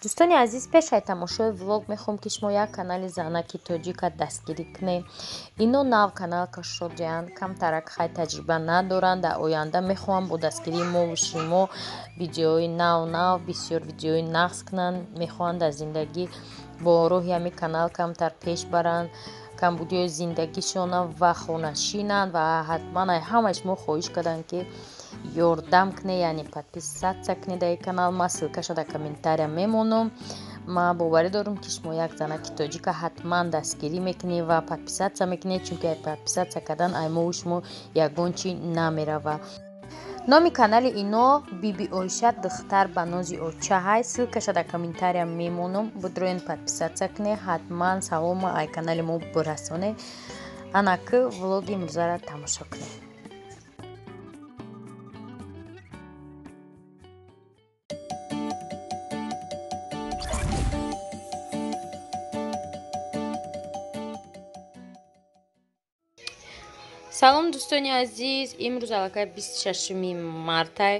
دوستانی عزیز، پیش از تماشای влог میخوام که شما یک کانال زنکی تاجیک دستگیری کنید. اینو نو کانال که شدن کم ترک خیلی تجربه ندارند. در آینده میخوام با دستگیری ما و شما ویدیوی نو بسیار ویدیوی نقص کنن. میخوان در زندگی با روح همی کانال کم تر پیش برند، کم بودی زندگیشون و خونشینن و حتما همش ما خواهش کردن که یاردم کنه، یعنی подписаться کنه در کانال. ما سلکش در کامنتاریا میمونم. ما باوری دارم که شما یک زنک تاجیک حتما دستگیری میکنی و подписаться میکنی، چون که подписаться کردن ایما و شما یگون چی نمیره. و نام کانال اینو بیبی اویشا دختر بنازی اوچه های، سلکش در کامنتاریا میمونم. بدروین подписаться کنه، حتما سلام ای کانال ما برسونه. انا که влоги امروز را تماشا کنه. سلام دوستانی عزیز، امروز علاقه 26 марта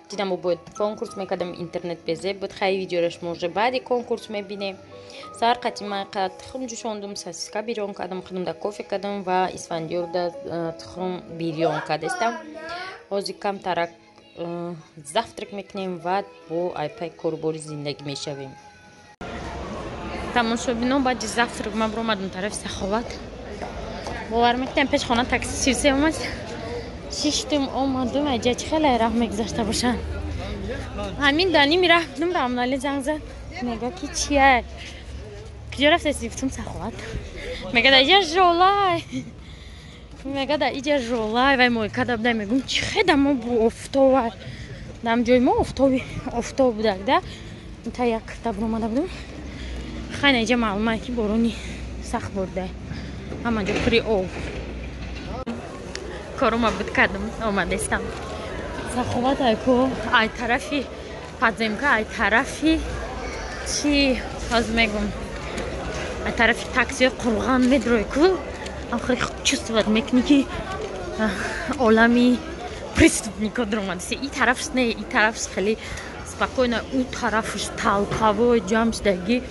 دیدم باید کنکورس میکردم اینترنت بزه بود. خیلی ویدیوش موجه بعدی کنکورس میبینه. سر قطعی قد تخم جوشاندم، ساسیسکا بیرون کردم، خودم دا کافی کردم و اسفندیار دا تخم بیرون کردم. از کم ترک завтрак میکنیم و با ایپای کارباری زندگی میشویم. تماشا بینم بعد завтрак من برام اومدم طرف سخاوت. باور میکنم پیش خانه تاکسی سه اومد. شیشتم اومدم اجازه خیلی راه میگذاشته باشن. همین دانی میرفتم رامنالی زنگ زد. میگه کی چیه؟ کجا رفتی سیفتم سخاوت؟ میگه اینجا جولای. میگه اینجا جولای و موی کدام دم میگم چی خدام بو افتاد. دم جای ما افتاد بوده ده. تا یک کتاب رو اومدم. خیلی اینجا معلومه که برونی سخت برده. اما جو پری او کارم بود کردم آمده استم سخوات ایکو ای طرفی پادزمکا ای طرفی چی از میگم ای طرفی تاکسی قرغان میدروی کو آخری چی استفاد میکنی که عالمی پرستوپنیکا درآمده سی این طرفش نه این طرفش خیلی спокойно اون طرفش толпа و جمع شدگی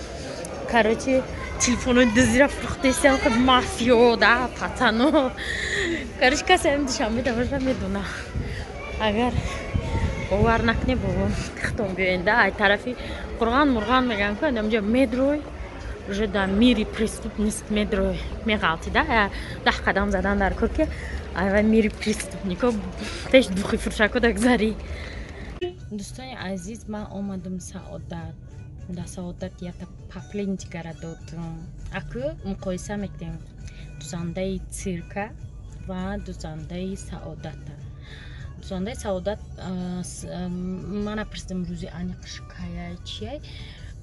короче телефону дизира фрухтеся ход мафио да пацано короче касем душам даважа медуна агар باور نکنی بابا تختم گوینده ای طرفی قرغان مرغان میگن که اینجا متروی вже да мири преступность метро میغلطی ده 10 قدم زدن در کار که ای میری преступников теж духи фуршако дагзари. دوستان عزیز من اومدم سعادت در سعادت یک پاپلینتیکا را دادم. اکو مقایسه میکنیم دوزنده سیرکا و دوزنده سعادت. دوزنده سعادت من پرسیدم روزی انی قشکایه چیه؟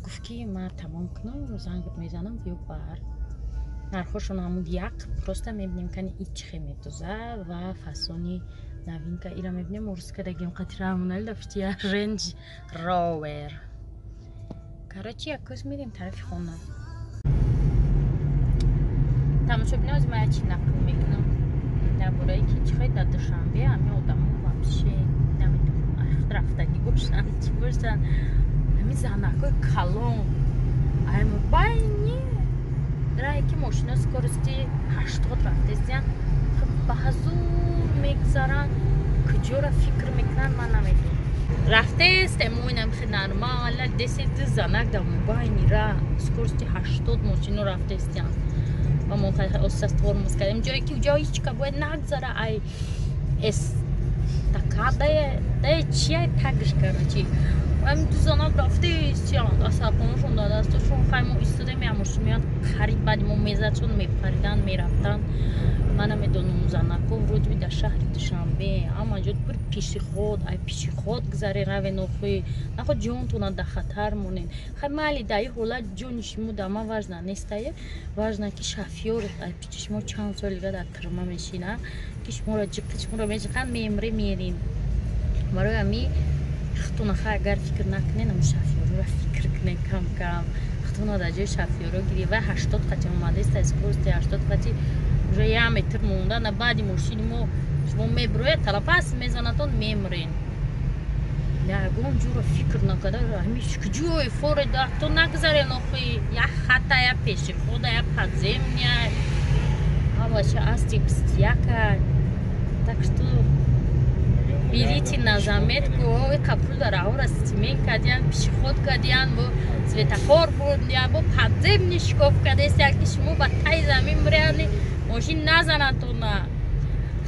گفت که من تمام کنم زنگ میزنم بیو بر نرخوشون همون یک پرسته میبینیم که ایچ خی میدوزه و فاسونی نوین که ایرا میبینیم ورس که دگیم قطر همونال دفتی رنج راور короче якось میریم طرف خونه. تماشا بینیم از من چی نقل میکنم درباره که چقدر در دوشنبه همه آدم вообще نمیدونم رفتگی باشن چی باشن همین زنکای کلون اما باینی درایی که ماشینا سکارستی 80 رفتستین خب بحضور میگذارن کجا را فکر میکنن من نمیدونم. رفته است اموینم خیلی نرمال دست زنک در موبایل را سکورستی 80 ماشین رفته است و منطقه استثمار مسکریم جایی که جایی چی که باید نگذاره ای استکاده ده چیه تگش کرده چی و همین تو زنک رفته است چی اصابانشون داده استشون خیلی ما ایستاده میاموش میاد خرید بعدی ما میزدشون میپریدن میرفتن. من نمیدونم زنکو ورود در شهر دوشنبه اما جد پر پیش خود ای پیش خود گذاری روی نخوی نخود جونتون در خطر مونین خیلی مالی دایی حالا جونش مو دما وزنه نیسته وزنه که شفیور ای پیچش ما چند سالیگه در ترمه میشینه که شما را جکت شما را میشکن میمری میرین برای همی خطونه خواه اگر فکر نکنین هم شفیور را فکر کنین کم کم خطونه در جای شفیور را گیری و 80 قطعه اومده است از کورستی 80 قطعه روی متر موندن بعدی ماشین ما شما میبروید تلپاس میزنتون میمرین ягон ҷуро фикр накарда ҳамиш куҷои форида то нагзаре нохи як хатая пешихода як подземня авача асти пстяка так что берите на заметку ой капула раора стимен кадян пешиход кадян бо светофор бурдя бо подземни шкоф кадест яки шумо ба таи замин муряни мошин назанатона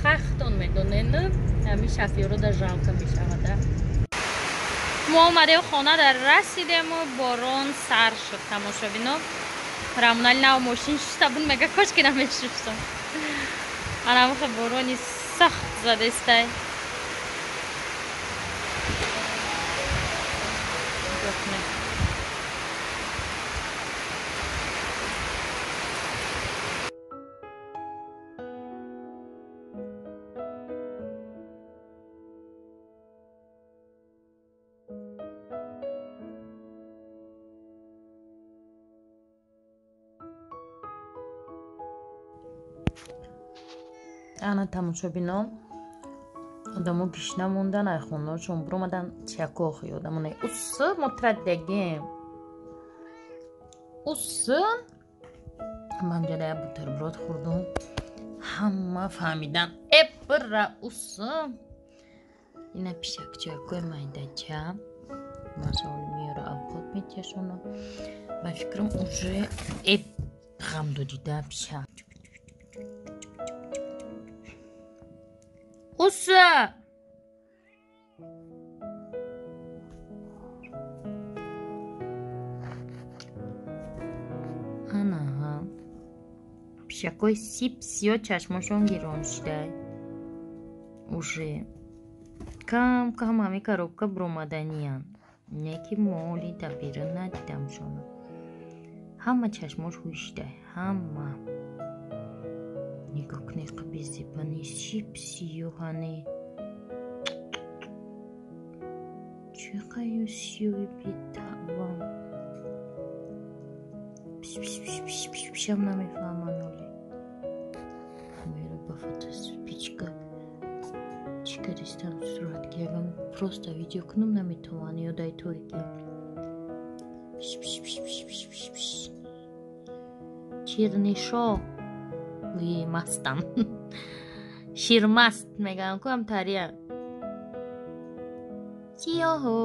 хахтон медонен ҳамин шофёрода жалка мешавада мо омадем хона дар расидему борон сар шуд тамошобино рамунали нав мошин шустабун мега кошки намешустам анамха борони сахт задестай ана тамошобино одамо гиш намондан ай хонашон буромадан чакохи одамоне усс мутраддагем уссын ҳамамҷада як бутерброд хӯрдум ҳама фаҳмидан эпра уссын ина пишакчакои майдача машоли меёра авқот метяшона ба фикрам уже эп ғам додида пиша усса анаҳа пишакои сипсиё чашмошон гирон шудай уже кам ҳамин коробка буромаданиян яки моли табирин надидамшона ҳама чашмош ҳушдай ҳама нигоҳ кунед қабизипани сипсиё ҳане чақаю сиёи бетавам пишам намефаҳман оле мера ба фотоспичка чикаристам сурат гирам просто видео кунам наметаван ёдай тоиги чирнишо мастам ширмаст мегам кам тария чиёҳо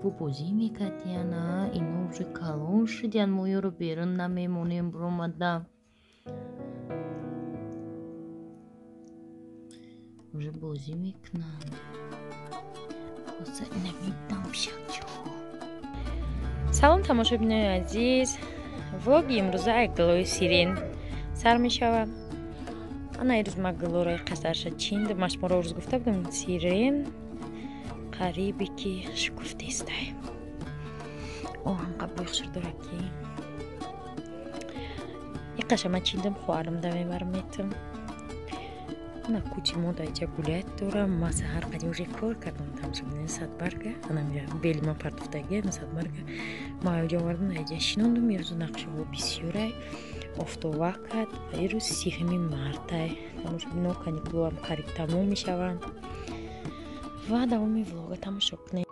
бо бозӣ мекардияна ино уже калон шудян мо ёро берун намемонем буромадам уже бозӣ мекунанд хоса ина медам пишакчаҳо салом тамошобинои азиз влоги имрӯза як глои сирен сар мешавад ана ирӯз ма глораи қасарша чинд ма шуморо рӯз гуфта будам сирен қарибе ки шукуфтестай оҳанқа бӯйхшир дора ки иқаша ма чиндам хоҳарамда мебарам метам ана кучи мода иҷа гулят дорам ма саҳар қадим уже кор кардам тамшобинен садбарга анамя бели ма партофтаги садбарга ма оҷа овардам иҷа шинондум ирӯзу нақшаҳо бисёрай офтоба кард ва ирӯз 30 мартай тамошобино каникулам қариб тамом мешаванд ва давоми влога тамошо кунед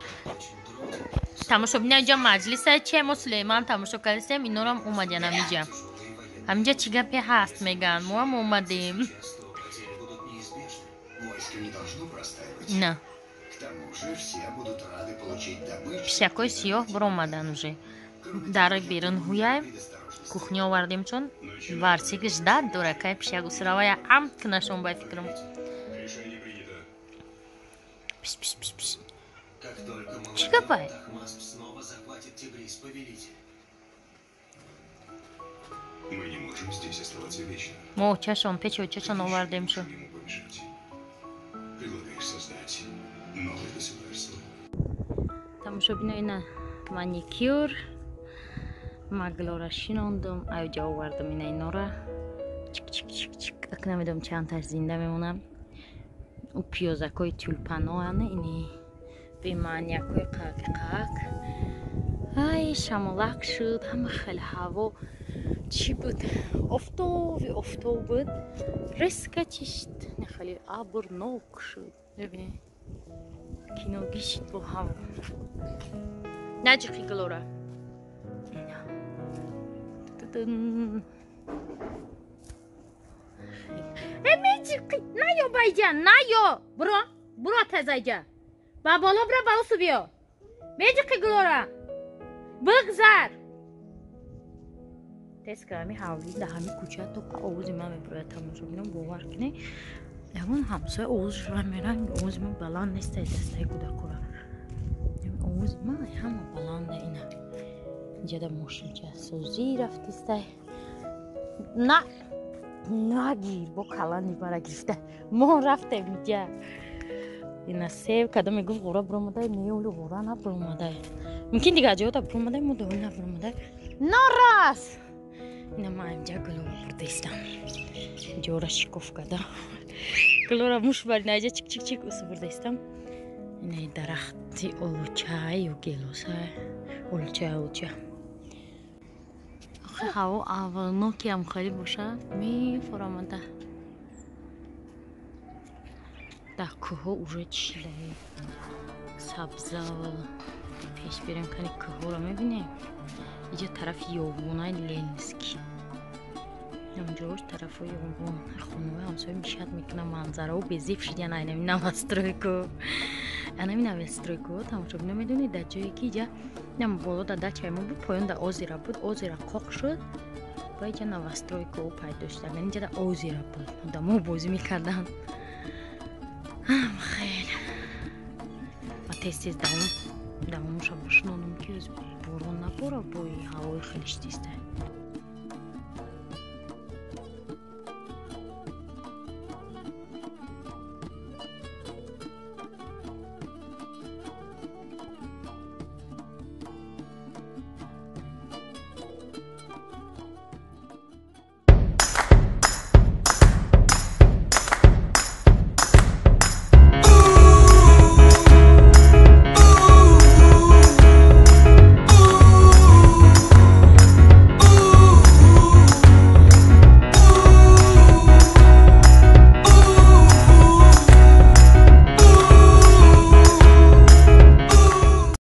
тамошобино иҷа маҷлисаи чему сулейман тамошо кардем инорам омадян амиҷа ҳамиҷа чӣ гапе ҳаст меган моам омадем на пишакои сиёҳ буромадан уже дар берун ҳуяй кухня овардем чун варсиги ждат дора кай пишаку сыравая амт кунашон ба фикрам чӣ гапай мо чашон печо чашон овардем шо тамошобино ина маникюр маглора шинондум айҷа овардам ина инора чик ак намедонам чандташ зинда мемонам у пиёзакои тюлпаноана ини бемаъниякои қак ай шамолак шуд ҳама хеле ҳаво чӣ буд офтоб буд резко чишт хеле абрнок шуд бибинед кино гишит бо ҳаво. Наҷиқи Глора. Меҷиқи, наё байҷан, наё. Буро тазайҷа. Ба боло бира, ба усу биё. Меҷиқи Глора. Бигзар. Теска ҳами ҳавли да ҳами кӯча то овози ман меброяд тамошо бинам бовар кунӣ. Ягон ҳамсоя овозашро меран, овози ман баланд нестай дастаи кӯдакора. Овози ман ҳама баланда ина. Инҷа да мошинҷасозӣ рафтистай. На наги бо калани мара гирифта. Мо рафтем инҷа. Ина сев када мегуфт ғора биромадай, меёли ғора набиромадай. Мумкин дига ҷода биромадай, мо дои набиромадай. Норас! Ина ман инҷа Глора бурда истам. Ҷора шикоф када. Глора муш барина инҷа чик усу бурда истам. Ина дарахти олуча ё гелоса. Олуча. Охи ҳаво аввалноки ҳам хеле боша, мефорамада. Да кӯҳо уже чилаи сабзавал. Пеш берем кани кӯҳоро мебинем. Иҷа тарафи ёбонаи Ленинский. Онҷош тарафи ёбон. Хонавои ҳамсоя мишат мекунам манзарао безиф шидян айнами навастройку. Анами навастройку тамошо бинем медонӣ дар ҷое ки иҷа нам боло да дачаи мо буд, поён да озера буд, озера қоқ шуд. Ба иҷа навастройку пайдо шуд. Иҷа да озера буд. Одамо бозӣ мекардан. Хел. Ва тез давомша бошунонам ки борон набора бо ҳавои хеле шидистай.